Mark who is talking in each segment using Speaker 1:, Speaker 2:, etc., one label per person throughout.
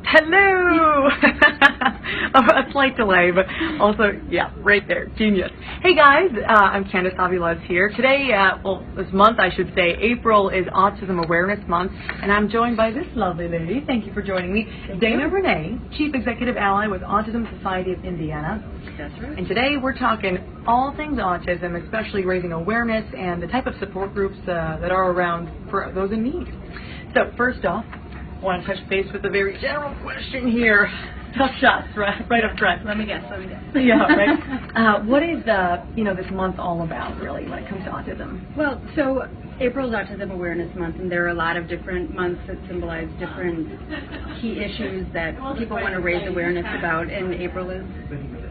Speaker 1: Hello! A slight delay, but also, yeah, right there. Genius. Hey guys, I'm Candace Aviles here. Today, this month I should say, April is Autism Awareness Month, and I'm joined by this lovely lady. Thank you for joining me. Dana Renee, Chief Executive Ally with Autism Society of Indiana.
Speaker 2: That's right.
Speaker 1: And today we're talking all things autism, especially raising awareness and the type of support groups that are around for those in need. So first off, I want to touch base with a very general question here. Tough shots, right up front.
Speaker 2: Let me guess.
Speaker 1: Yeah, right. What is this month all about, really, when it comes to autism?
Speaker 2: Well, so April is Autism Awareness Month, and there are a lot of different months that symbolize different key issues that people want to raise awareness about, and April is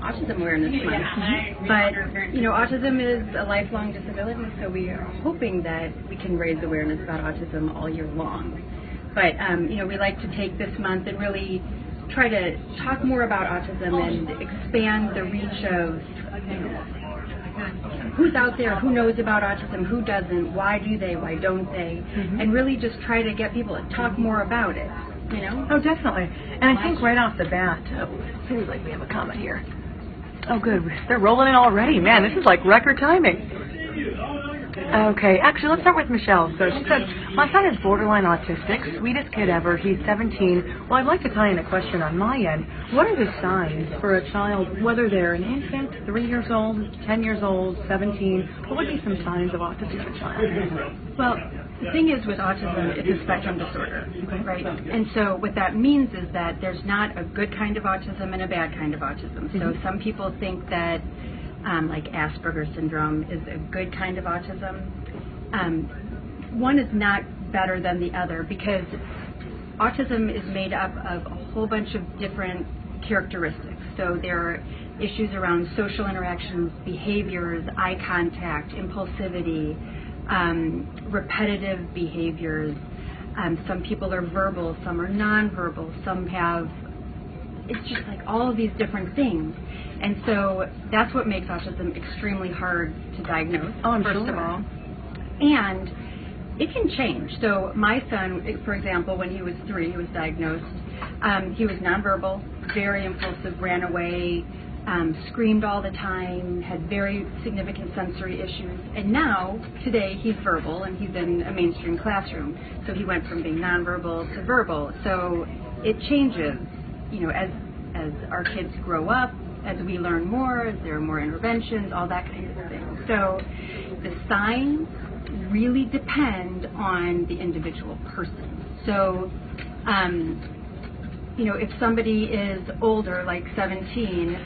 Speaker 2: Autism Awareness Month. But, autism is a lifelong disability, so we are hoping that we can raise awareness about autism all year long. But, we like to take this month and really try to talk more about autism and expand the reach of who's out there, who knows about autism, who doesn't, why do they, why don't they, and really just try to get people to talk more about it,
Speaker 1: Oh, definitely. And I think right off the bat, seems like we have a comment here. Oh, good. They're rolling in already. Man, this is like record timing. Okay, actually, let's start with Michelle. So she said, my son is borderline autistic, sweetest kid ever. He's 17. Well, I'd like to tie in a question on my end. What are the signs for a child, whether they're an infant, 3 years old, 10 years old, 17? What would be some signs of autism in a child?
Speaker 2: Well, the thing is with autism, it's a spectrum disorder, right? And so what that means is that there's not a good kind of autism and a bad kind of autism. So some people think that like Asperger's syndrome is a good kind of autism. One is not better than the other because autism is made up of a whole bunch of different characteristics. So there are issues around social interactions, behaviors, eye contact, impulsivity, repetitive behaviors. Some people are verbal, some are nonverbal, some have, it's just like all of these different things. And so that's what makes autism extremely hard to diagnose, first of all. And it can change. So my son, for example, when he was 3, he was diagnosed. He was nonverbal, very impulsive, ran away, screamed all the time, had very significant sensory issues. And now, today, he's verbal, and he's in a mainstream classroom. So he went from being nonverbal to verbal. So it changes, as our kids grow up, as we learn more, as there are more interventions, all that kind of thing. So the signs really depend on the individual person. So, if somebody is older, like 17,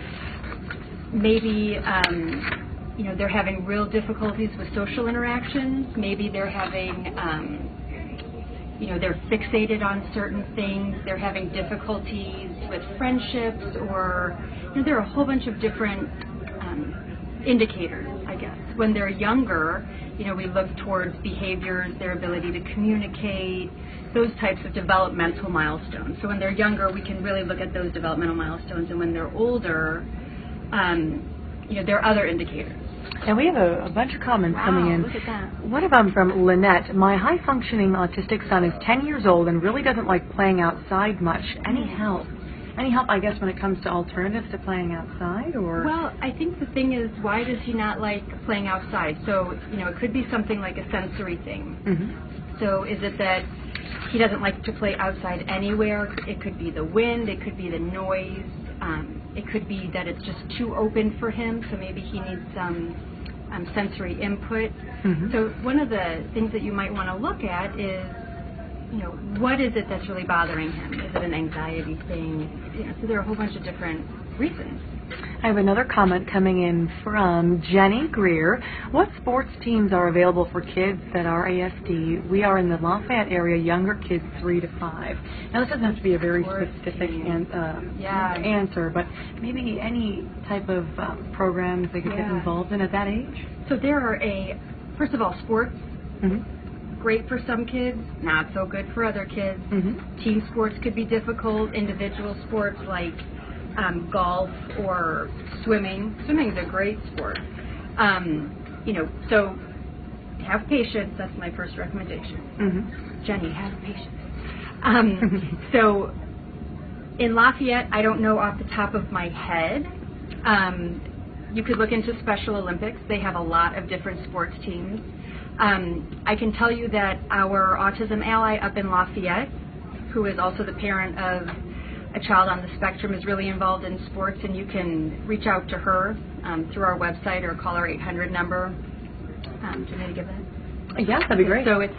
Speaker 2: maybe, they're having real difficulties with social interactions. Maybe they're having, they're fixated on certain things. They're having difficulties with friendships, or there are a whole bunch of different indicators, I guess. When they're younger, we look towards behaviors, their ability to communicate, those types of developmental milestones. So when they're younger, we can really look at those developmental milestones, and when they're older, there are other indicators.
Speaker 1: And we have a bunch of comments coming in.
Speaker 2: Look at that.
Speaker 1: One of them from Lynette. My high-functioning autistic son is 10 years old and really doesn't like playing outside much. Any help? Any help, I guess, when it comes to alternatives to playing outside, or?
Speaker 2: Well, I think the thing is, why does he not like playing outside? So, it could be something like a sensory thing. So is it that he doesn't like to play outside anywhere? It could be the wind, it could be the noise, it could be that it's just too open for him, so maybe he needs some sensory input. So one of the things that you might want to look at is, what is it that's really bothering him? Is it an anxiety thing? So there are a whole bunch of different reasons.
Speaker 1: I have another comment coming in from Jenny Greer. What sports teams are available for kids that are ASD? We are in the Lafayette area, younger kids 3 to 5. Now, this doesn't have to be a very specific answer, but maybe any type of programs they could get involved in at that age?
Speaker 2: So there are first of all, sports. Great for some kids, not so good for other kids. Team sports could be difficult. Individual sports like golf or swimming. Swimming is a great sport. So have patience. That's my first recommendation. Jenny, have patience. So in Lafayette, I don't know off the top of my head. You could look into Special Olympics. They have a lot of different sports teams. I can tell you that our Autism Ally up in Lafayette, who is also the parent of a child on the spectrum, is really involved in sports, and you can reach out to her through our website or call our 800 number. Do you want me to give that?
Speaker 1: Yes, that'd be great.
Speaker 2: So it's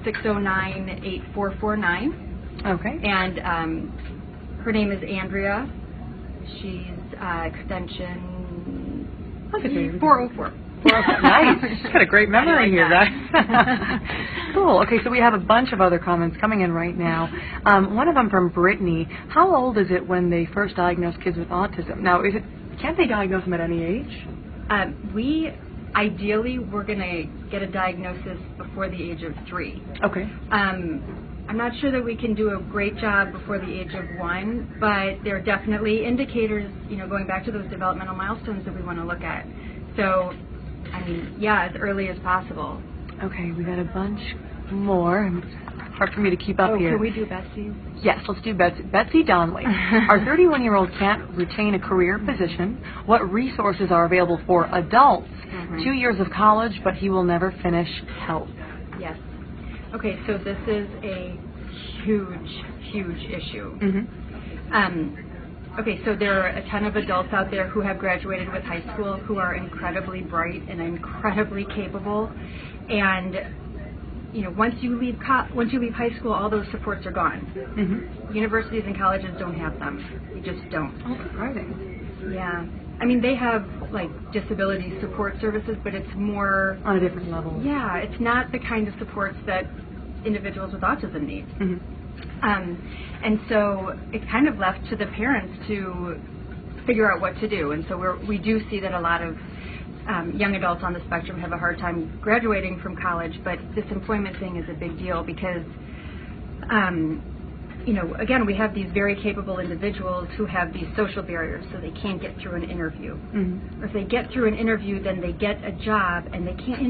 Speaker 2: 800-609-8449.
Speaker 1: Okay.
Speaker 2: And her name is Andrea. She's extension 404.
Speaker 1: Nice. She's got a great memory here,
Speaker 2: that.
Speaker 1: guys. Cool. Okay, so we have a bunch of other comments coming in right now. One of them from Brittany. How old is it when they first diagnose kids with autism? Now, can't they diagnose them at any age?
Speaker 2: Ideally, we're going to get a diagnosis before the age of 3.
Speaker 1: Okay.
Speaker 2: I'm not sure that we can do a great job before the age of 1, but there are definitely indicators, going back to those developmental milestones that we want to look at. So, as early as possible.
Speaker 1: Okay, we got a bunch more. Hard for me to keep up here.
Speaker 2: Can we do Betsy?
Speaker 1: Yes, let's do Betsy. Betsy Donnelly. Our 31-year-old can't retain a career position. What resources are available for adults? 2 years of college, but he will never finish. Help.
Speaker 2: Yes. Okay, so this is a huge, huge issue. Okay, so there are a ton of adults out there who have graduated with high school who are incredibly bright and incredibly capable, and once you leave high school, all those supports are gone. Universities and colleges don't have them. They just don't.
Speaker 1: Oh, surprising.
Speaker 2: Yeah. They have disability support services, but it's more
Speaker 1: on a different level.
Speaker 2: Yeah, it's not the kind of supports that individuals with autism need. And so it's kind of left to the parents to figure out what to do. And so we do see that a lot of young adults on the spectrum have a hard time graduating from college, but this employment thing is a big deal because again, we have these very capable individuals who have these social barriers, so they can't get through an interview. Or if they get through an interview, then they get a job, and they can't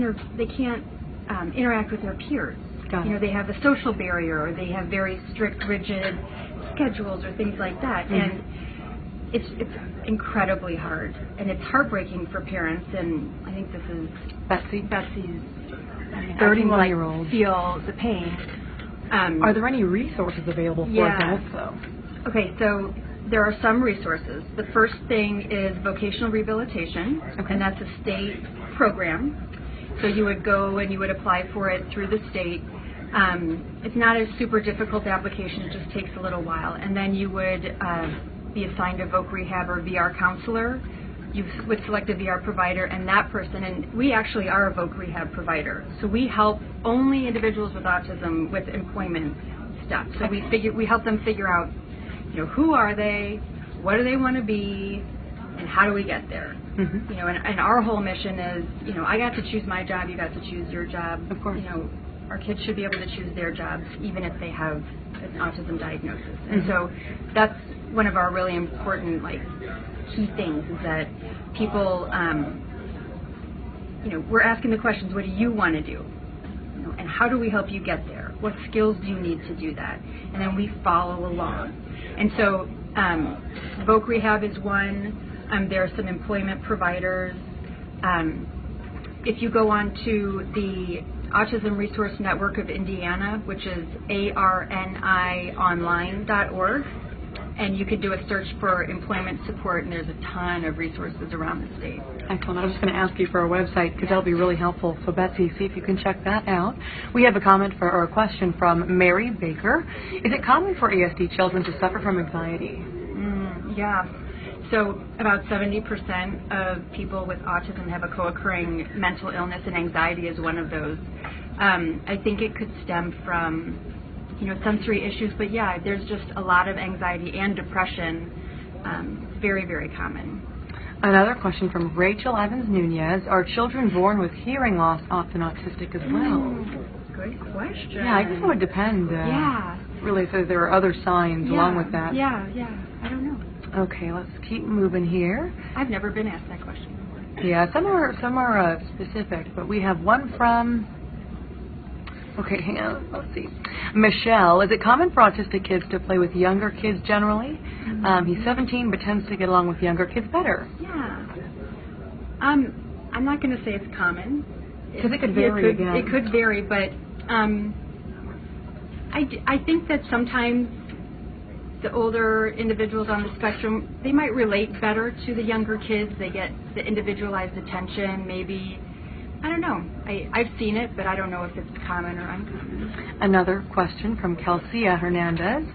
Speaker 2: interact with their peers. They have a social barrier, or they have very strict, rigid schedules, or things like that. And it's incredibly hard, and it's heartbreaking for parents. And I think this is Betsy's
Speaker 1: 31-year-old.
Speaker 2: Feel the pain.
Speaker 1: Are there any resources available for adults, though?
Speaker 2: Okay, so there are some resources. The first thing is vocational rehabilitation, and that's a state program. So you would go and you would apply for it through the state. It's not a super difficult application. It just takes a little while. And then you would be assigned a voc rehab or VR counselor. You would select a VR provider, and that person, and we actually are a voc rehab provider, so we help only individuals with autism with employment stuff. So we help them figure out, who are they, what do they want to be, and how do we get there. And our whole mission is, I got to choose my job, you got to choose your job.
Speaker 1: Of course.
Speaker 2: Our kids should be able to choose their jobs, even if they have an autism diagnosis. And so that's one of our really important key things is that people, we're asking the questions, what do you want to do? And how do we help you get there? What skills do you need to do that? And then we follow along. And so voc rehab is one. There are some employment providers. If you go on to the Autism Resource Network of Indiana, which is arnionline.org, and you could do a search for employment support, and there's a ton of resources around the state.
Speaker 1: Excellent. I was just going to ask you for a website because that'll be really helpful. So, Betsy, see if you can check that out. We have a comment or a question from Mary Baker. Is it common for ASD children to suffer from anxiety?
Speaker 2: Yeah. So about 70% of people with autism have a co-occurring mental illness, and anxiety is one of those. I think it could stem from sensory issues, but yeah, there's just a lot of anxiety and depression, very, very common.
Speaker 1: Another question from Rachel Evans Nunez. Are children born with hearing loss often autistic as well?
Speaker 2: Good question.
Speaker 1: Yeah, I guess it would depend. Really, so there are other signs along with that.
Speaker 2: Yeah, I don't know.
Speaker 1: Okay, let's keep moving here.
Speaker 2: I've never been asked that question before.
Speaker 1: Yeah, some are specific, but we have one from Okay, hang on. Let's see. Michelle, is it common for autistic kids to play with younger kids generally? He's 17 but tends to get along with younger kids better.
Speaker 2: Yeah. I'm not going to say it's common.
Speaker 1: Because it could vary again.
Speaker 2: It could vary, but I think that sometimes the older individuals on the spectrum, they might relate better to the younger kids. They get the individualized attention, maybe. I don't know. I've seen it, but I don't know if it's common or uncommon.
Speaker 1: Another question from Kelsia Hernandez.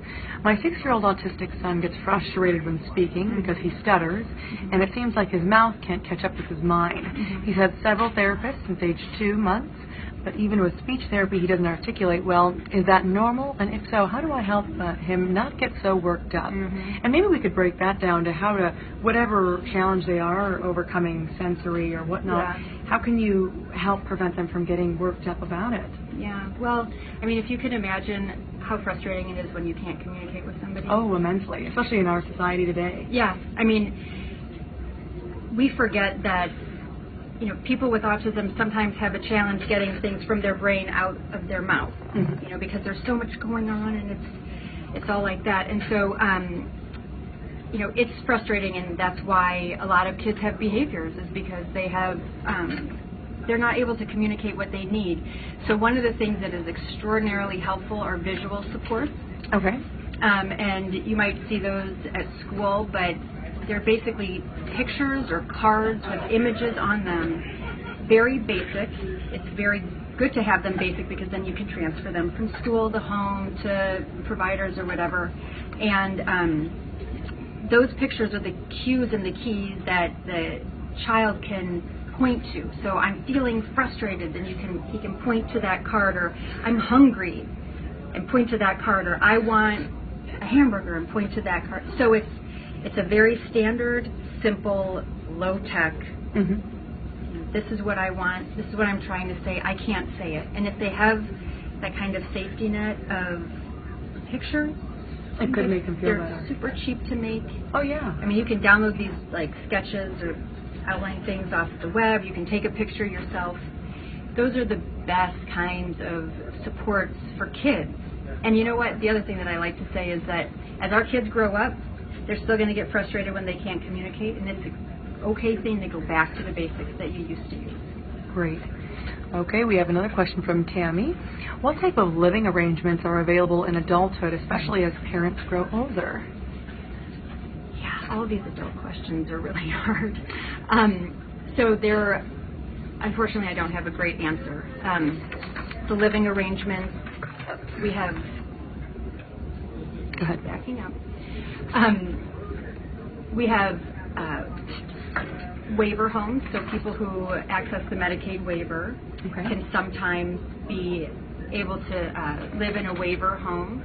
Speaker 1: My 6-year-old autistic son gets frustrated when speaking because he stutters, and it seems like his mouth can't catch up with his mind. He's had several therapists since age 2 months, but even with speech therapy, he doesn't articulate well. Is that normal? And if so, how do I help him not get so worked up? And maybe we could break that down to how to, whatever challenge they are, overcoming sensory or whatnot, how can you help prevent them from getting worked up about it?
Speaker 2: Yeah, well, I mean, if you can imagine how frustrating it is when you can't communicate with somebody.
Speaker 1: Oh, immensely, especially in our society today.
Speaker 2: Yeah, I mean, we forget that people with autism sometimes have a challenge getting things from their brain out of their mouth, because there's so much going on and it's all like that. And so, it's frustrating, and that's why a lot of kids have behaviors, is because they have, they're not able to communicate what they need. So one of the things that is extraordinarily helpful are visual supports.
Speaker 1: Okay.
Speaker 2: And you might see those at school, but they're basically pictures or cards with images on them. Very basic. It's very good to have them basic because then you can transfer them from school to home to providers or whatever. And those pictures are the cues and the keys that the child can point to. So I'm feeling frustrated, and he can point to that card, or I'm hungry and point to that card, or I want a hamburger and point to that card. So it's a very standard, simple, low-tech, this is what I want, this is what I'm trying to say, I can't say it. And if they have that kind of safety net of pictures,
Speaker 1: it could make them feel better.
Speaker 2: They're super cheap to make.
Speaker 1: Oh, yeah.
Speaker 2: I mean, you can download these like sketches or outline things off the web. You can take a picture yourself. Those are the best kinds of supports for kids. And you know what? The other thing that I like to say is that as our kids grow up, they're still going to get frustrated when they can't communicate, and it's an okay thing to go back to the basics that you used to use.
Speaker 1: Great. Okay, we have another question from Tammy. What type of living arrangements are available in adulthood, especially as parents grow older?
Speaker 2: Yeah, all of these adult questions are really hard. So unfortunately, I don't have a great answer. The living arrangements, we have...
Speaker 1: Go ahead.
Speaker 2: Backing up. We have waiver homes, so people who access the Medicaid waiver can sometimes be able to live in a waiver home.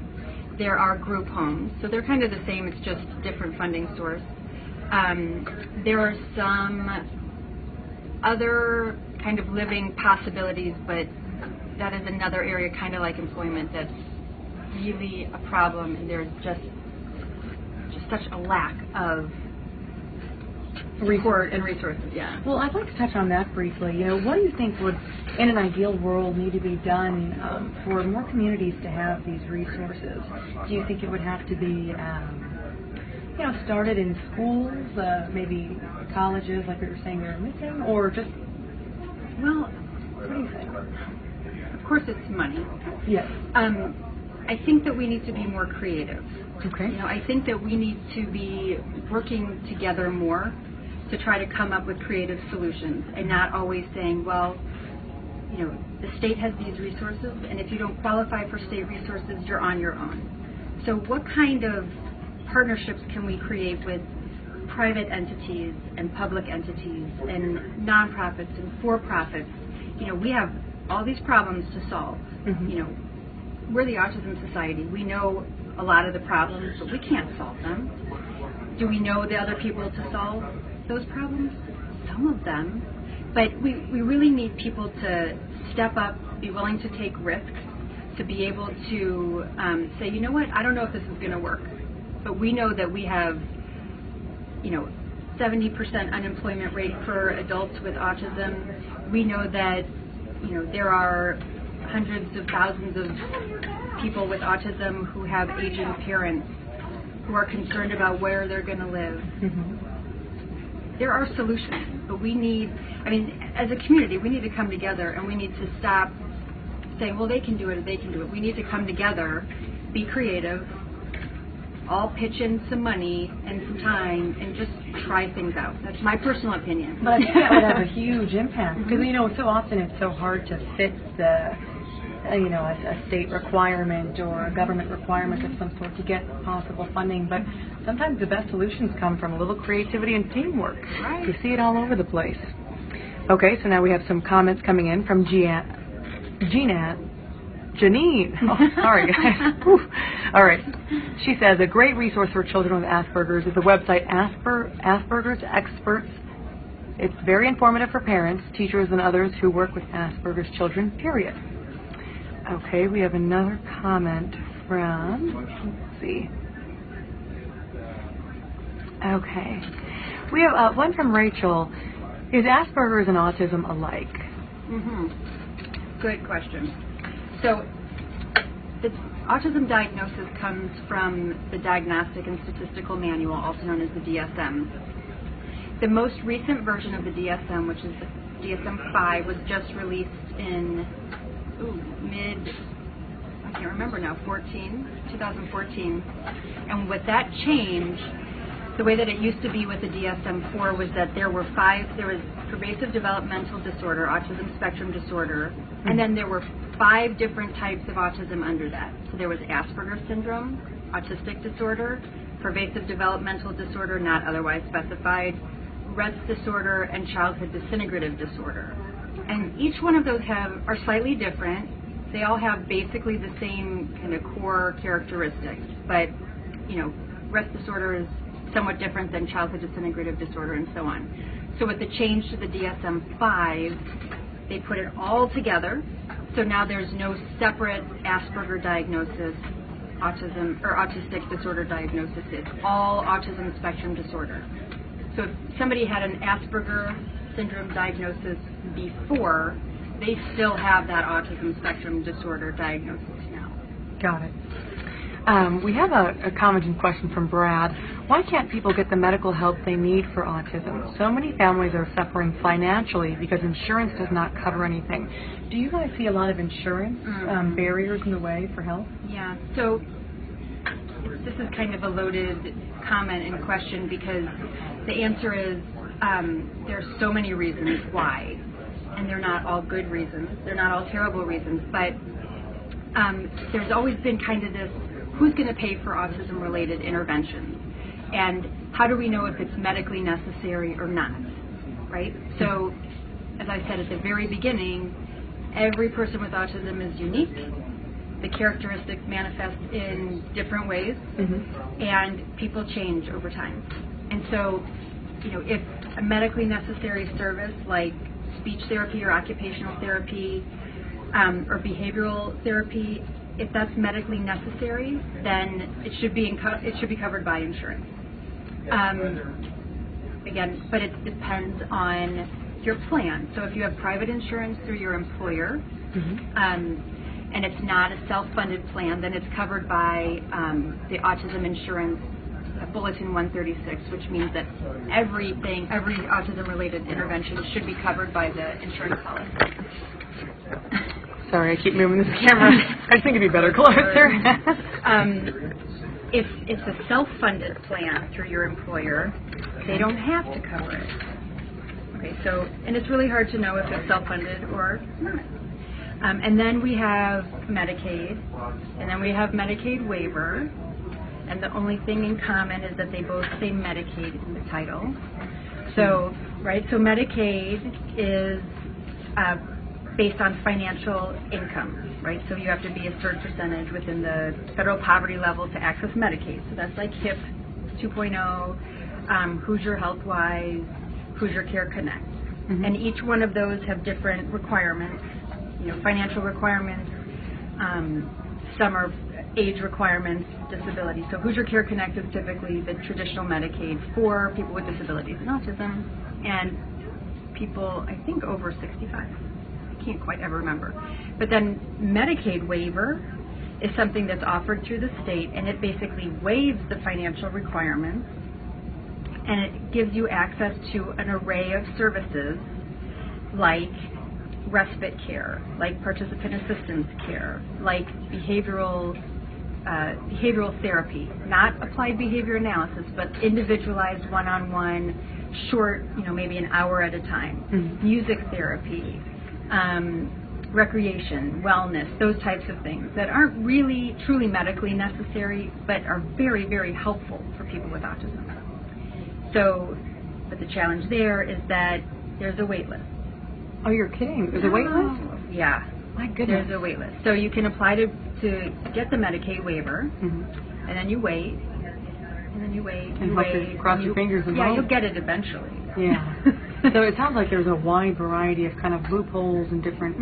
Speaker 2: There are group homes, so they're kind of the same, it's just different funding source. There are some other kind of living possibilities, but that is another area, kind of like employment, that's really a problem, and there's just such a lack of support and resources. Yeah.
Speaker 1: Well, I'd like to touch on that briefly. What do you think would, in an ideal world, need to be done for more communities to have these resources? Do you think it would have to be, started in schools, maybe colleges, like we were saying they're missing, or just?
Speaker 2: Well,
Speaker 1: what do you think?
Speaker 2: Of course, it's money.
Speaker 1: Yes.
Speaker 2: I think that we need to be more creative.
Speaker 1: Okay.
Speaker 2: I think that we need to be working together more to try to come up with creative solutions, and not always saying, well, the state has these resources, and if you don't qualify for state resources, you're on your own. So what kind of partnerships can we create with private entities and public entities and nonprofits and for-profits? We have all these problems to solve. We're the Autism Society. We know a lot of the problems, but we can't solve them. Do we know the other people to solve those problems? Some of them. But we really need people to step up, be willing to take risks, to be able to say, you know what, I don't know if this is going to work, but we know that we have, 70% unemployment rate for adults with autism. We know that, there are hundreds of thousands of people with autism who have aging parents who are concerned about where they're going to live. There are solutions, but we need, as a community, we need to come together and we need to stop saying, well, they can do it or they can do it. We need to come together, be creative, all pitch in some money and some time and just try things out. That's my personal opinion.
Speaker 1: But I think that would have a huge impact because, so often it's so hard to fit the, a state requirement or a government requirement of some sort to get possible funding. But sometimes the best solutions come from a little creativity and teamwork.
Speaker 2: Right.
Speaker 1: You see it all over the place. Okay, so now we have some comments coming in from Janine. Oh, sorry, guys. All right. She says, a great resource for children with Asperger's is the website Asperger's Experts. It's very informative for parents, teachers, and others who work with Asperger's children, period. Okay, we have another comment from, let's see. Okay. We have one from Rachel. Is Asperger's and autism alike?
Speaker 2: Good question. So, the autism diagnosis comes from the Diagnostic and Statistical Manual, also known as the DSM. The most recent version of the DSM, which is the DSM-5, was just released in I can't remember now, 2014. And with that change, the way that it used to be with the DSM-4 was that there was pervasive developmental disorder, autism spectrum disorder, and then there were 5 different types of autism under that. So there was Asperger's syndrome, autistic disorder, pervasive developmental disorder not otherwise specified, Rett's disorder, and childhood disintegrative disorder. And each one of those are slightly different. They all have basically the same kind of core characteristics, but Rett's disorder is somewhat different than childhood disintegrative disorder and so on. So with the change to the DSM-5, they put it all together. So now there's no separate Asperger diagnosis, autism or autistic disorder diagnosis. It's all autism spectrum disorder. So if somebody had an Asperger syndrome diagnosis before, they still have that autism spectrum disorder diagnosis now.
Speaker 1: Got it. We have a comment and question from Brad. Why can't people get the medical help they need for autism? So many families are suffering financially because insurance does not cover anything. Do you guys see a lot of insurance barriers in the way for help?
Speaker 2: Yeah, so this is kind of a loaded comment and question because the answer is there's so many reasons why, and they're not all good reasons. They're not all terrible reasons, but there's always been kind of this, who's going to pay for autism-related interventions? And how do we know if it's medically necessary or not, right? So, as I said at the very beginning, every person with autism is unique. The characteristics manifest in different ways, and people change over time. And so, if a medically necessary service like speech therapy or occupational therapy or behavioral therapy, if that's medically necessary, then it should be covered by insurance. Again, but it depends on your plan. So if you have private insurance through your employer, and it's not a self-funded plan, then it's covered by the Autism Insurance Bulletin 136, which means that every autism-related intervention should be covered by the insurance policy.
Speaker 1: Sorry, I keep moving this camera. I think it'd be better closer.
Speaker 2: If it's a self-funded plan through your employer, they don't have to cover it. Okay, so, and it's really hard to know if it's self-funded or not. And then we have Medicaid, and then we have Medicaid waiver, and the only thing in common is that they both say Medicaid in the title. So, right, so Medicaid is based on financial income, right? So you have to be a certain percentage within the federal poverty level to access Medicaid. So that's like HIP 2.0, Hoosier HealthWise, Hoosier Care Connect. And each one of those have different requirements, financial requirements, some are age requirements, disability. So Hoosier Care Connect is typically the traditional Medicaid for people with disabilities and autism, and people, I think, over 65. I can't quite ever remember. But then Medicaid waiver is something that's offered through the state, and it basically waives the financial requirements, and it gives you access to an array of services like respite care, like participant assistance care, like behavioral therapy, not applied behavior analysis, but individualized one-on-one, short, maybe an hour at a time, music therapy, recreation, wellness, those types of things that aren't really truly medically necessary, but are very, very helpful for people with autism. So, but the challenge there is that there's a wait list.
Speaker 1: Oh, you're kidding? There's a wait list?
Speaker 2: Yeah.
Speaker 1: My goodness.
Speaker 2: There's a wait list. So you can apply to get the Medicaid waiver, and then you wait, and then you wait,
Speaker 1: and cross your fingers and
Speaker 2: hope. Yeah, you'll get it eventually.
Speaker 1: Yeah. So it sounds like there's a wide variety of kind of loopholes and different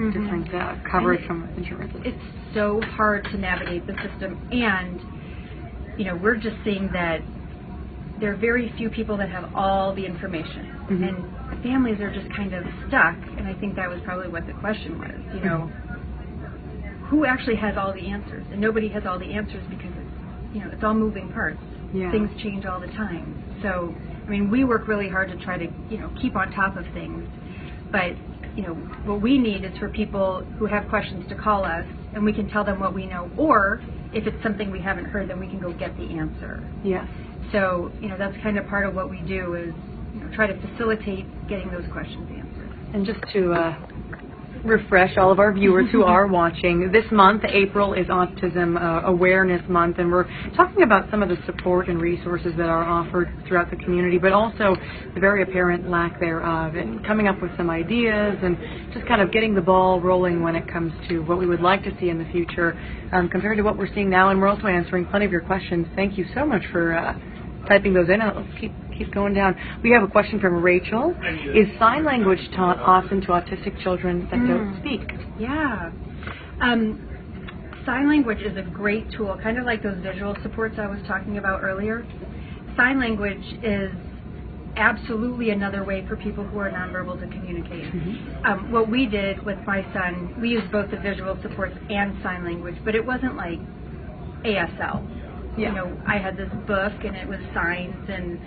Speaker 1: coverage from insurances.
Speaker 2: It's so hard to navigate the system, and we're just seeing that there are very few people that have all the information, and families are just kind of stuck. And I think that was probably what the question was. Who actually has all the answers? And nobody has all the answers because it's all moving parts.
Speaker 1: Yeah.
Speaker 2: Things change all the time. So, we work really hard to try to, keep on top of things. But, what we need is for people who have questions to call us, and we can tell them what we know. Or, if it's something we haven't heard, then we can go get the answer.
Speaker 1: Yes.
Speaker 2: So, that's kind of part of what we do is, try to facilitate getting those questions answered.
Speaker 1: And just to refresh all of our viewers who are watching, this month, April, is Autism Awareness Month, and we're talking about some of the support and resources that are offered throughout the community, but also the very apparent lack thereof, and coming up with some ideas and just kind of getting the ball rolling when it comes to what we would like to see in the future compared to what we're seeing now. And we're also answering plenty of your questions. Thank you so much for typing those in. Let's keep going down. We have a question from Rachel. Is sign language taught often to autistic children that don't speak?
Speaker 2: Yeah. Sign language is a great tool, kind of like those visual supports I was talking about earlier. Sign language is absolutely another way for people who are nonverbal to communicate. What we did with my son, we used both the visual supports and sign language, but it wasn't like ASL.
Speaker 1: Yeah.
Speaker 2: I had this book and it was signs, and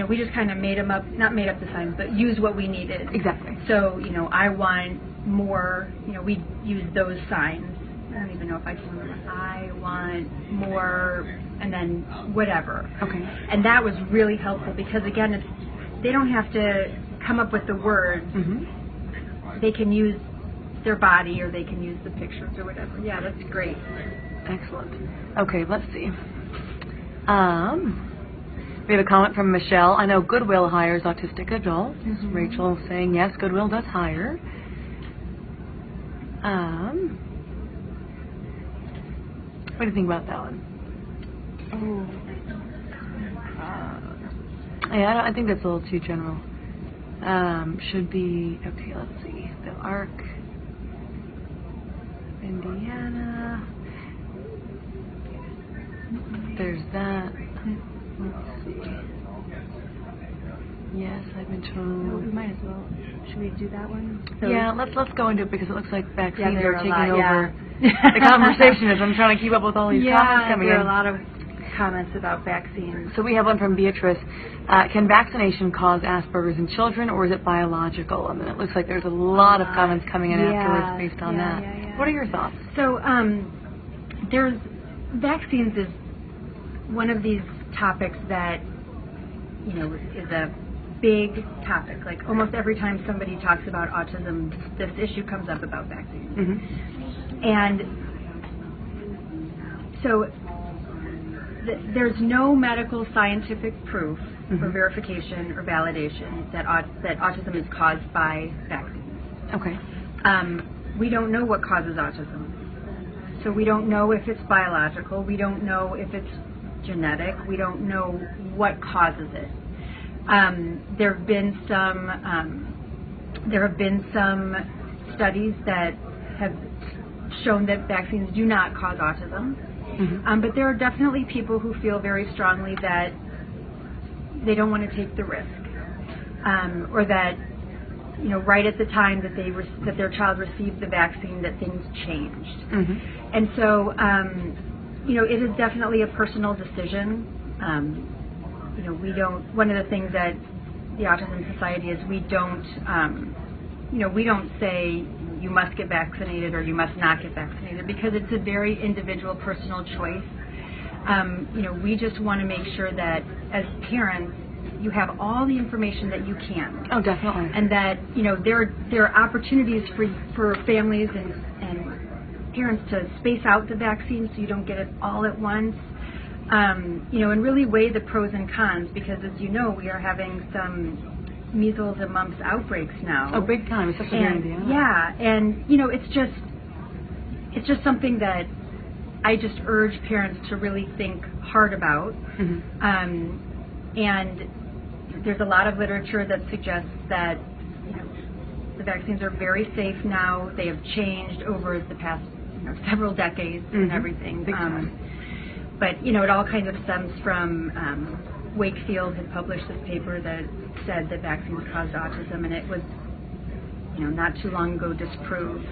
Speaker 2: we just kind of made them up, not made up the signs, but used what we needed.
Speaker 1: Exactly.
Speaker 2: So, I want more, we used those signs. I don't even know if I can remember. I want more, and then whatever.
Speaker 1: Okay.
Speaker 2: And that was really helpful because, again, they don't have to come up with the words. They can use their body, or they can use the pictures or whatever. Yeah, that's great.
Speaker 1: Excellent. Okay, let's see. We have a comment from Michelle. I know Goodwill hires autistic adults. Rachel saying, yes, Goodwill does hire. What do you think about that one? Yeah, I think that's a little too general. Should be, okay, let's see. The ARC, Indiana. There's that. Let's see. Yes, I've been told.
Speaker 2: We might as well. Should we do that one?
Speaker 1: So yeah, let's go into it because it looks like vaccines are taking over
Speaker 2: Yeah.
Speaker 1: the conversation as I'm trying to keep up with all these comments coming in.
Speaker 2: There are a lot of comments about vaccines.
Speaker 1: So we have one from Beatrice. Can vaccination cause Asperger's in children, or is it biological? And then it looks like there's a lot of comments coming in afterwards based on that.
Speaker 2: Yeah.
Speaker 1: What are your thoughts?
Speaker 2: So there's vaccines is one of these topics that is a big topic. Like almost every time somebody talks about autism, this issue comes up about vaccines. And so there's no medical scientific proof for verification or validation that autism is caused by vaccines.
Speaker 1: Okay.
Speaker 2: We don't know what causes autism. So we don't know if it's biological. We don't know if it's genetic. We don't know what causes it. There have been some studies that have shown that vaccines do not cause autism. But there are definitely people who feel very strongly that they don't want to take the risk, or that right at the time that that their child received the vaccine, that things changed. And so, it is definitely a personal decision. We don't. One of the things that the Autism Society is, we don't say you must get vaccinated or you must not get vaccinated, because it's a very individual, personal choice. We just want to make sure that as parents, you have all the information that you can.
Speaker 1: Oh, definitely.
Speaker 2: And that, there are opportunities for families and parents to space out the vaccine so you don't get it all at once. And really weigh the pros and cons, because as you know, we are having some measles and mumps outbreaks now.
Speaker 1: Oh, big time, especially here in Indiana.
Speaker 2: Yeah, and it's just something that I just urge parents to really think hard about. And there's a lot of literature that suggests that the vaccines are very safe now. They have changed over the past several decades and everything. But it all kind of stems from Wakefield had published this paper that said that vaccines caused autism, and it was not too long ago disproved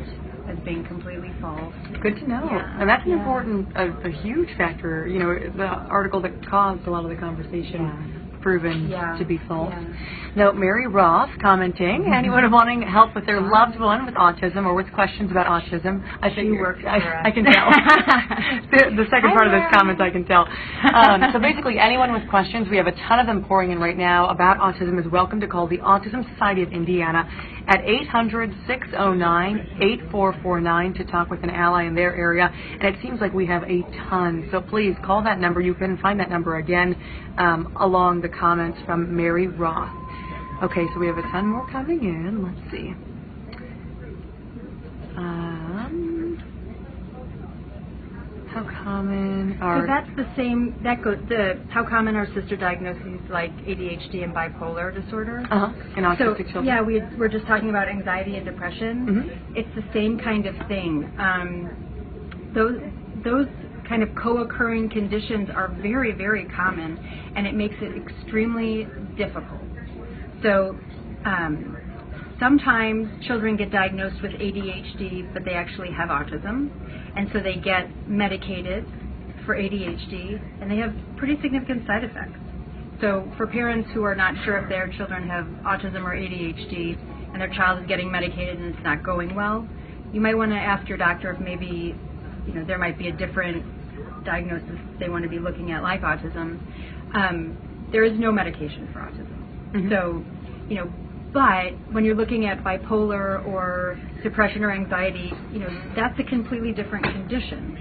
Speaker 2: as being completely false.
Speaker 1: Good to know.
Speaker 2: Yeah.
Speaker 1: And that's an important, a huge factor. The article that caused a lot of the conversation. Proven to be false. Now, Mary Roth commenting, anyone wanting help with their loved one with autism or with questions about autism, I think I can tell. the second part of this comment I can tell. So basically, anyone with questions, we have a ton of them pouring in right now about autism, is welcome to call the Autism Society of Indiana at 800-609-8449 to talk with an ally in their area. And it seems like we have a ton. So please call that number. You can find that number again along the comments from Mary Roth. Okay, so we have a ton more coming in. Let's see. How common are...
Speaker 2: So that's the same, how common are sister diagnoses like ADHD and bipolar disorder?
Speaker 1: In autistic children.
Speaker 2: Yeah, we're just talking about anxiety and depression. It's the same kind of thing. Those kind of co-occurring conditions are very, very common, and it makes it extremely difficult. So sometimes children get diagnosed with ADHD, but they actually have autism, and so they get medicated for ADHD, and they have pretty significant side effects. So for parents who are not sure if their children have autism or ADHD, and their child is getting medicated and it's not going well, you might want to ask your doctor if maybe there might be a different diagnosis they want to be looking at, like autism. There is no medication for autism. So, but when you're looking at bipolar or depression or anxiety, that's a completely different condition.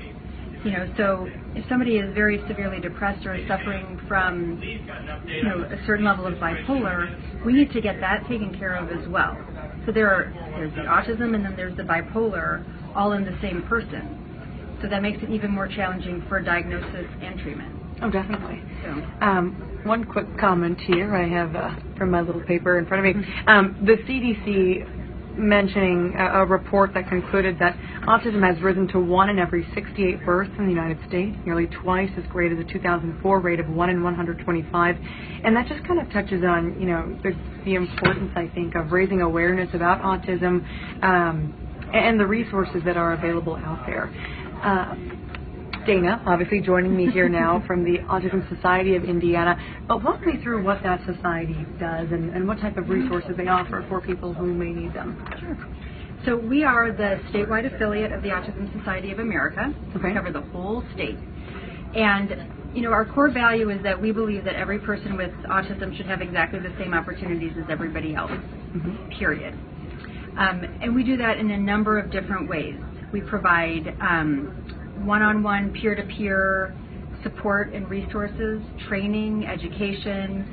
Speaker 2: So if somebody is very severely depressed or is suffering from, a certain level of bipolar, we need to get that taken care of as well. So there's the autism and then there's the bipolar, all in the same person. So that makes it even more challenging for diagnosis and treatment.
Speaker 1: Oh, definitely.
Speaker 2: So.
Speaker 1: One quick comment here I have from my little paper in front of me. The CDC mentioning a report that concluded that autism has risen to 1 in every 68 births in the United States, nearly twice as great as the 2004 rate of 1 in 125. And that just kind of touches on, the importance, I think, of raising awareness about autism and the resources that are available out there. Dana, obviously joining me here now from the Autism Society of Indiana. But walk me through what that society does and what type of resources they offer for people who may need them.
Speaker 2: Sure. So we are the statewide affiliate of the Autism Society of America.
Speaker 1: Okay.
Speaker 2: We cover the whole state. And, our core value is that we believe that every person with autism should have exactly the same opportunities as everybody else, period. And we do that in a number of different ways. We provide one-on-one, peer-to-peer support and resources, training, education.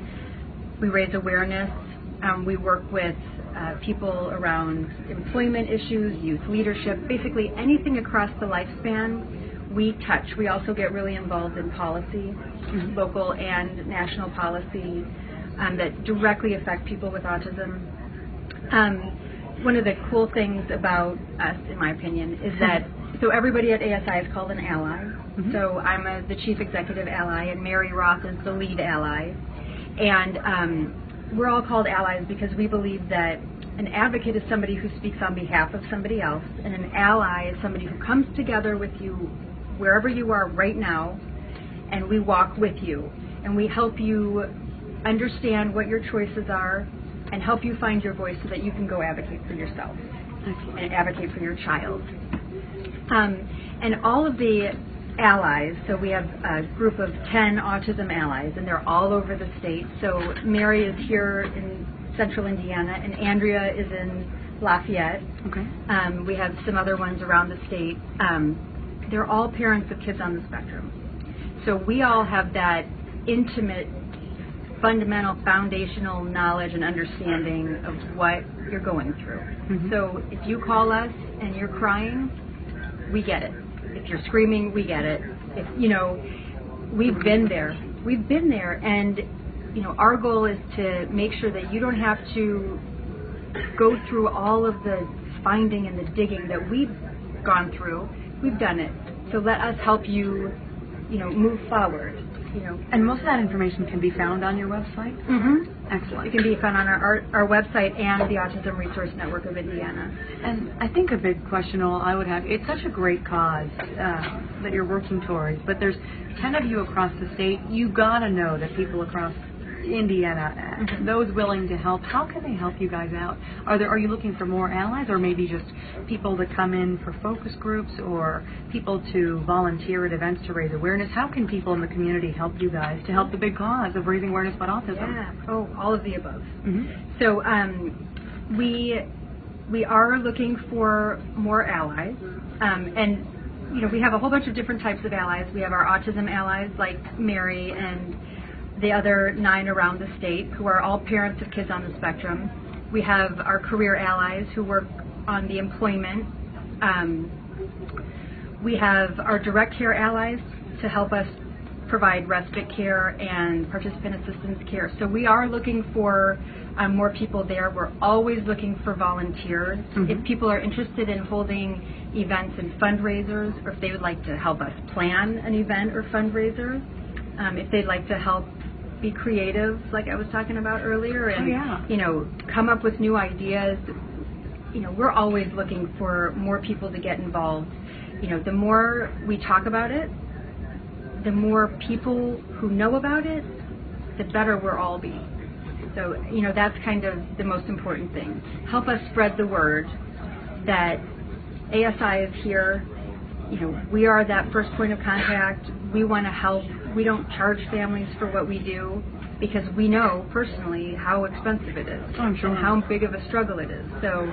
Speaker 2: We raise awareness. We work with people around employment issues, youth leadership, basically anything across the lifespan we touch. We also get really involved in policy, local and national policy that directly affect people with autism. One of the cool things about us, in my opinion, is that so everybody at ASI is called an ally. So I'm the chief executive ally, and Mary Roth is the lead ally. And we're all called allies because we believe that an advocate is somebody who speaks on behalf of somebody else, and an ally is somebody who comes together with you wherever you are right now, and we walk with you, and we help you understand what your choices are and help you find your voice so that you can go advocate for yourself and advocate for your child. And all of the allies, so we have a group of 10 autism allies, and they're all over the state. So Mary is here in central Indiana, and Andrea is in Lafayette.
Speaker 1: Okay.
Speaker 2: We have some other ones around the state. They're all parents of kids on the spectrum. So we all have that intimate, fundamental, foundational knowledge and understanding of what you're going through.
Speaker 1: Mm-hmm.
Speaker 2: So if you call us and you're crying, we get it. If you're screaming, we get it. If, we've been there. We've been there, and our goal is to make sure that you don't have to go through all of the finding and the digging that we've gone through. We've done it. So let us help you, move forward.
Speaker 1: And most of that information can be found on your website?
Speaker 2: Mm-hmm.
Speaker 1: Excellent.
Speaker 2: It can be found on our website and the Autism Resource Network of Indiana.
Speaker 1: And I think a big question I would have, it's such a great cause that you're working towards, but there's 10 of you across the state. You got to know that people across Indiana, those willing to help, how can they help you guys out? Are you looking for more allies, or maybe just people to come in for focus groups, or people to volunteer at events to raise awareness? How can people in the community help you guys to help the big cause of raising awareness about autism?
Speaker 2: Yeah, all of the above.
Speaker 1: Mm-hmm.
Speaker 2: So we are looking for more allies, and we have a whole bunch of different types of allies. We have our autism allies like Mary and the other 9 around the state who are all parents of kids on the spectrum. We have our career allies who work on the employment. We have our direct care allies to help us provide respite care and participant assistance care. So we are looking for more people there. We're always looking for volunteers.
Speaker 1: Mm-hmm.
Speaker 2: If people are interested in holding events and fundraisers, or if they would like to help us plan an event or fundraiser, if they'd like to help be creative, like I was talking about earlier, and come up with new ideas. We're always looking for more people to get involved. The more we talk about it, the more people who know about it, the better we'll all be. So, that's kind of the most important thing. Help us spread the word that ASI is here. We are that first point of contact. We want to help. We don't charge families for what we do because we know personally how expensive it is and how big of a struggle it is. So,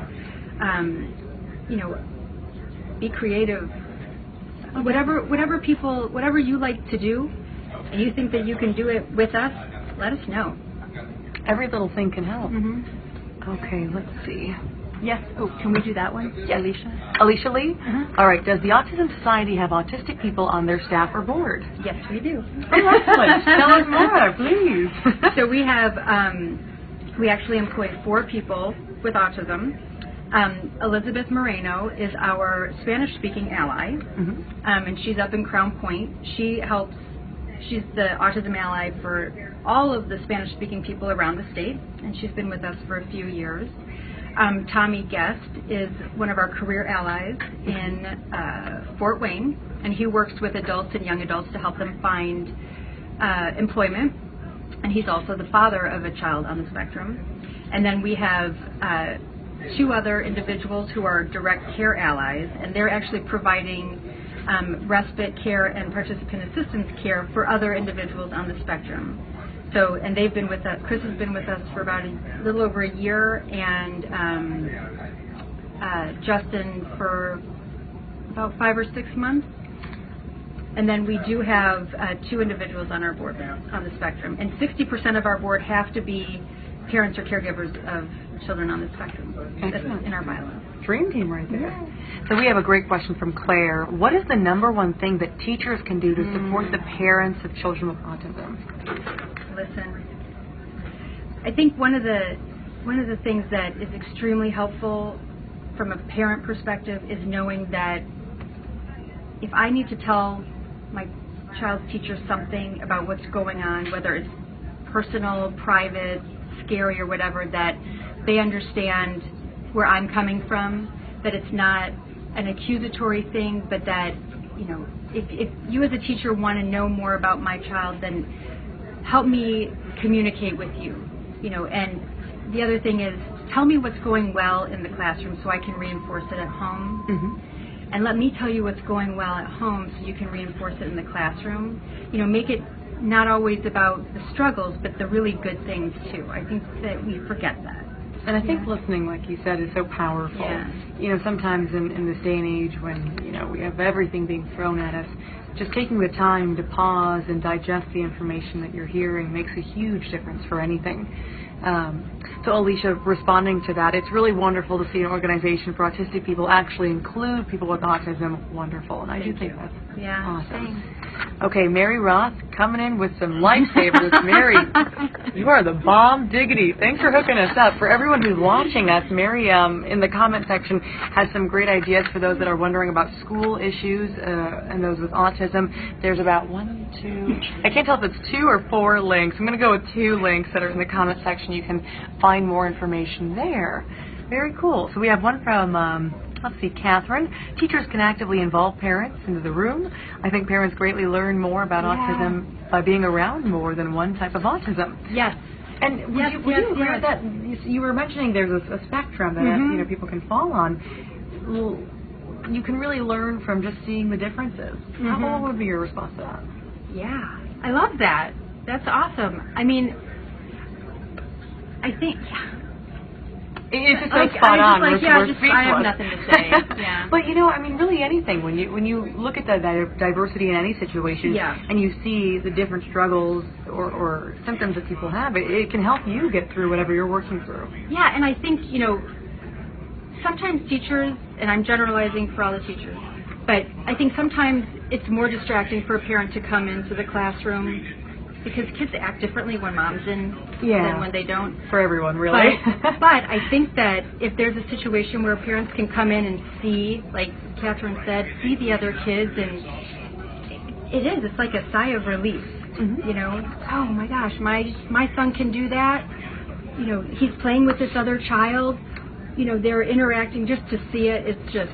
Speaker 2: be creative. Whatever you like to do, and you think that you can do it with us, let us know.
Speaker 1: Every little thing can help.
Speaker 2: Mm-hmm.
Speaker 1: Okay, let's see.
Speaker 2: Yes. Oh, can we do that one?
Speaker 1: Yes.
Speaker 2: Alicia?
Speaker 1: Alicia Lee?
Speaker 2: Uh-huh.
Speaker 1: All right. Does the Autism Society have autistic people on their staff or board?
Speaker 2: Yes, we do.
Speaker 1: Oh, excellent. Tell us more, please.
Speaker 2: So we have, we actually employ 4 people with autism. Elizabeth Moreno is our Spanish-speaking ally, and she's up in Crown Point. She's the autism ally for all of the Spanish-speaking people around the state, and she's been with us for a few years. Tommy Guest is one of our career allies in Fort Wayne, and he works with adults and young adults to help them find employment, and he's also the father of a child on the spectrum. And then we have 2 other individuals who are direct care allies, and they're actually providing respite care and participant assistance care for other individuals on the spectrum. So, and they've been with us, Chris has been with us for about a little over a year, and Justin for about 5 or 6 months. And then we do have 2 individuals on our board on the spectrum. And 60% of our board have to be parents or caregivers of children on the spectrum.
Speaker 1: Excellent.
Speaker 2: That's in our bylaws.
Speaker 1: Dream team right there.
Speaker 2: Yeah.
Speaker 1: So we have a great question from Claire. What is the #1 thing that teachers can do to support the parents of children with autism?
Speaker 2: Listen. I think one of the things that is extremely helpful from a parent perspective is knowing that if I need to tell my child's teacher something about what's going on, whether it's personal, private, scary or whatever, that they understand where I'm coming from, that it's not an accusatory thing, but that, you know, if you as a teacher want to know more about my child, then help me communicate with you, you know. And the other thing is, tell me what's going well in the classroom so I can reinforce it at home. Mm-hmm. And let me tell you what's going well at home so you can reinforce it in the classroom. You know, make it not always about the struggles, but the really good things too. I think that we forget that.
Speaker 1: And I think listening, like you said, is so powerful.
Speaker 2: Yeah.
Speaker 1: You know, sometimes in this day and age when, you know, we have everything being thrown at us, just taking the time to pause and digest the information that you're hearing makes a huge difference for anything. So Alicia, responding to that, it's really wonderful to see an organization for autistic people actually include people with autism. Wonderful. And I do think that's awesome.
Speaker 2: Thanks.
Speaker 1: Okay, Mary Roth coming in with some lifesavers. Mary, you are the bomb diggity. Thanks for hooking us up. For everyone who's watching us, Mary in the comment section has some great ideas for those that are wondering about school issues and those with autism. There's about I can't tell if it's 2 or 4 links. I'm going to go with 2 links that are in the comment section. You can find more information there. Very cool. So we have one from let's see, Catherine. Teachers can actively involve parents into the room. I think parents greatly learn more about autism by being around more than one type of autism.
Speaker 2: Yes.
Speaker 1: And would you agree with that? You were mentioning there's a spectrum that you know, people can fall on. Well, you can really learn from just seeing the differences. What would be your response to that?
Speaker 2: Yeah, I love that. That's awesome. I mean, I think...
Speaker 1: It's just so spot on.
Speaker 2: I have nothing to say. Yeah.
Speaker 1: But you know, I mean, really anything. When you look at the diversity in any situation, and you see the different struggles or symptoms that people have, it can help you get through whatever you're working through.
Speaker 2: Yeah, and I think, you know, sometimes teachers, and I'm generalizing for all the teachers, but I think sometimes it's more distracting for a parent to come into the classroom, because kids act differently when mom's in than when they don't.
Speaker 1: For everyone, really.
Speaker 2: But I think that if there's a situation where parents can come in and see, like Catherine said, see the other kids, and it's like a sigh of relief. You know, oh my gosh, my son can do that. You know, he's playing with this other child. You know, they're interacting. Just to see it, it's just,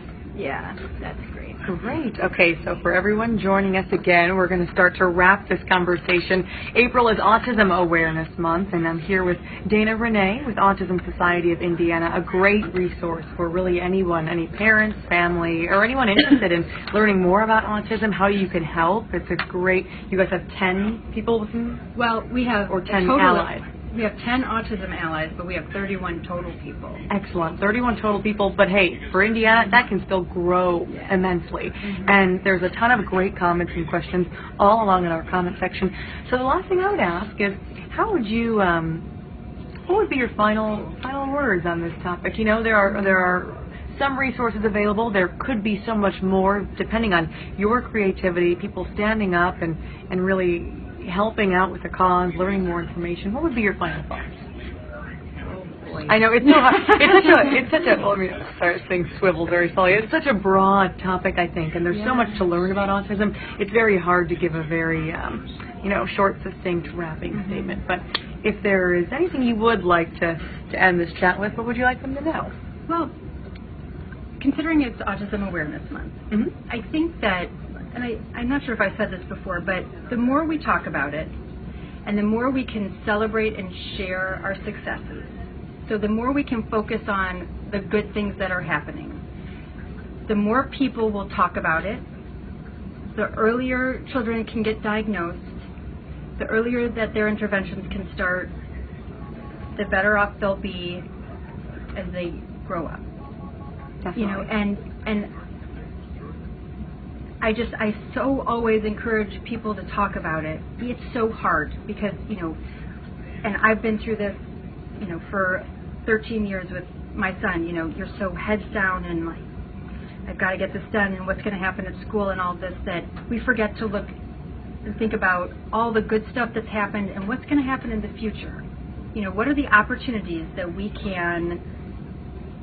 Speaker 2: that's great.
Speaker 1: Great. Okay, so for everyone joining us again, we're going to start to wrap this conversation. April is Autism Awareness Month, and I'm here with Dana Renee with Autism Society of Indiana, a great resource for really anyone, any parents, family, or anyone interested in learning more about autism, how you can help. It's a great, you guys have 10 people with you?
Speaker 2: Well, we have...
Speaker 1: Or 10 allies.
Speaker 2: We have 10 autism allies, but we have 31 total people.
Speaker 1: Excellent. 31 total people. But, hey, for Indiana, that can still grow immensely. And there's a ton of great comments and questions all along in our comment section. So the last thing I would ask is, how would you, what would be your final words on this topic? You know, there are some resources available. There could be so much more depending on your creativity, people standing up and really helping out with the cause, learning more information. What would be your final thoughts? I know, it's so hard. It's such a, well, let me start saying swivel very slowly. It's such a broad topic, I think, and there's so much to learn about autism. It's very hard to give a very, you know, short, succinct, wrapping statement. But if there is anything you would like to end this chat with, what would you like them to know?
Speaker 2: Well, considering it's Autism Awareness Month, I think that, and I'm not sure if I said this before, but the more we talk about it, and the more we can celebrate and share our successes, so the more we can focus on the good things that are happening, the more people will talk about it, the earlier children can get diagnosed, the earlier that their interventions can start, the better off they'll be as they grow up. Definitely. You know, and I so always encourage people to talk about it. It's so hard because, you know, and I've been through this, you know, for 13 years with my son. You know, you're so heads down and like, I've got to get this done and what's going to happen at school and all this, that we forget to look and think about all the good stuff that's happened and what's going to happen in the future. You know, what are the opportunities that we can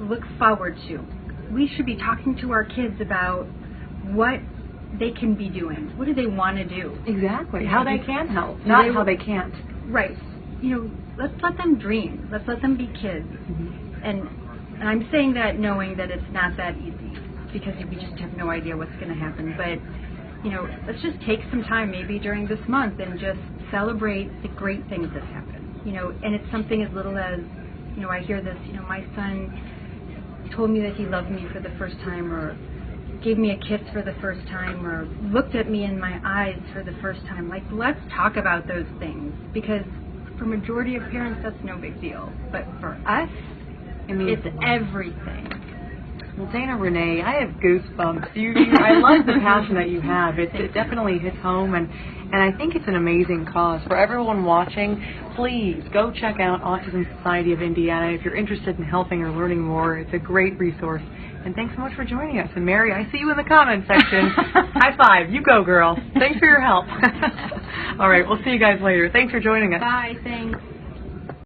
Speaker 2: look forward to? We should be talking to our kids about what they can be doing. What do they want to do?
Speaker 1: Exactly. How they can help, not how they can't.
Speaker 2: Right. let's let them dream. Let's let them be kids. And I'm saying that knowing that it's not that easy, because we just have no idea what's going to happen. But, let's just take some time maybe during this month and just celebrate the great things that happen. And it's something as little as, I hear this, my son told me that he loved me for the first time, or gave me a kiss for the first time, or looked at me in my eyes for the first time. Like, let's talk about those things, because for majority of parents, that's no big deal. But for us, it's everything.
Speaker 1: Well, Dana Renee, I have goosebumps. I love the passion that you have. It definitely hits home, and I think it's an amazing cause. For everyone watching, please go check out Autism Society of Indiana if you're interested in helping or learning more. It's a great resource. And thanks so much for joining us. And Mary, I see you in the comments section. High five. You go, girl. Thanks for your help. All right, we'll see you guys later. Thanks for joining us.
Speaker 2: Bye. Thanks.